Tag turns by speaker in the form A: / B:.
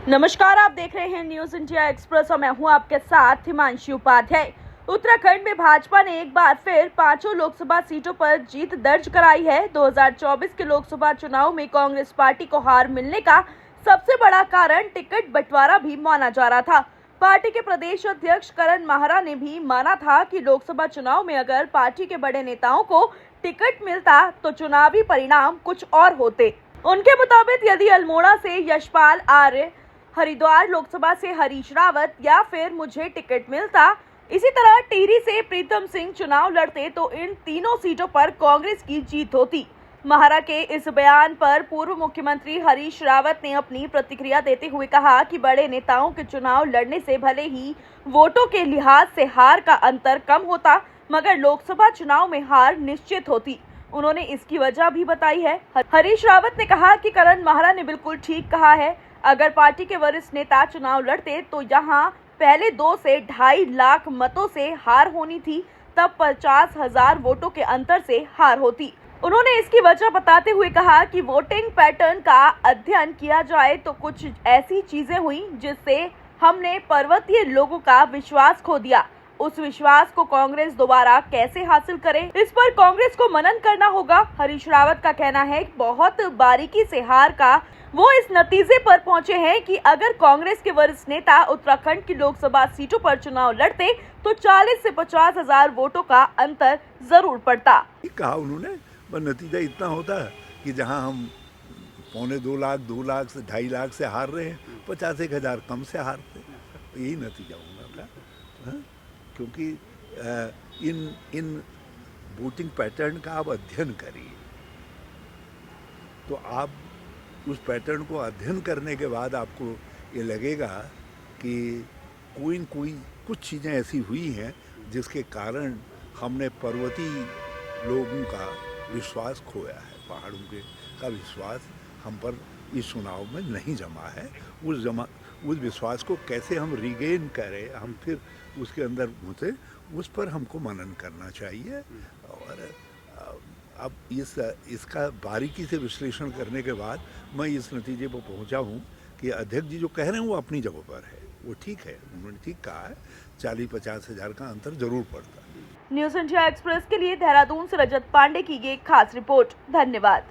A: नमस्कार, आप देख रहे हैं न्यूज इंडिया एक्सप्रेस और मैं हूं आपके साथ हिमांशी उपाध्याय। उत्तराखंड में भाजपा ने एक बार फिर 5 लोकसभा सीटों पर जीत दर्ज कराई है। 2024 के लोकसभा चुनाव में कांग्रेस पार्टी को हार मिलने का सबसे बड़ा कारण टिकट बंटवारा भी माना जा रहा था। पार्टी के प्रदेश अध्यक्ष करण माहरा ने भी माना था कि लोकसभा चुनाव में अगर पार्टी के बड़े नेताओं को टिकट मिलता तो चुनावी परिणाम कुछ और होते। उनके मुताबिक यदि अल्मोड़ा से यशपाल आर्य, हरिद्वार लोकसभा से हरीश रावत या फिर मुझे टिकट मिलता, इसी तरह टिहरी से प्रीतम सिंह चुनाव लड़ते तो इन तीनों सीटों पर कांग्रेस की जीत होती। महारा के इस बयान पर पूर्व मुख्यमंत्री हरीश रावत ने अपनी प्रतिक्रिया देते हुए कहा कि बड़े नेताओं के चुनाव लड़ने से भले ही वोटों के लिहाज से हार का अंतर कम होता, मगर लोकसभा चुनाव में हार निश्चित होती। उन्होंने इसकी वजह भी बताई है। हरीश रावत ने कहा कि करण माहरा ने बिल्कुल ठीक कहा है। अगर पार्टी के वरिष्ठ नेता चुनाव लड़ते तो यहाँ पहले 2 से 2.5 लाख मतों से हार होनी थी, तब 50,000 वोटों के अंतर से हार होती। उन्होंने इसकी वजह बताते हुए कहा कि वोटिंग पैटर्न का अध्ययन किया जाए तो कुछ ऐसी चीजें हुई जिससे हमने पर्वतीय लोगों का विश्वास खो दिया। उस विश्वास को कांग्रेस दोबारा कैसे हासिल करे, इस पर कांग्रेस को मनन करना होगा। हरीश रावत का कहना है कि बहुत बारीकी से हार का वो इस नतीजे पर पहुंचे हैं कि अगर कांग्रेस के वरिष्ठ नेता उत्तराखंड की लोकसभा सीटों पर चुनाव लड़ते तो 40 से 50,000 वोटों का अंतर जरूर पड़ता।
B: कहा उन्होंने, पर नतीजा इतना होता है कि जहां हम 2.25 लाख 2 लाख से 2.5 लाख से हार रहे हैं, 50,000 कम से हारते, यही नतीजा होना था। क्योंकि इन वोटिंग पैटर्न का आप अध्ययन करिए तो आप उस पैटर्न को अध्ययन करने के बाद आपको ये लगेगा कि कुछ चीज़ें ऐसी हुई हैं जिसके कारण हमने पर्वतीय लोगों का विश्वास खोया है। पहाड़ों का विश्वास हम पर इस चुनाव में नहीं जमा है। उस विश्वास को कैसे हम रिगेन करें, हम फिर उसके अंदर घुसे, उस पर हमको मनन करना चाहिए। और अब इसका बारीकी से विश्लेषण करने के बाद मैं इस नतीजे पर पहुंचा हूं कि अध्यक्ष जी जो कह रहे हैं वो अपनी जगह पर है, वो ठीक है, उन्होंने ठीक कहा है। 40-50 हजार का अंतर जरूर पड़ता है।
A: न्यूज इंडिया एक्सप्रेस के लिए देहरादून से रजत पांडे की ये खास रिपोर्ट। धन्यवाद।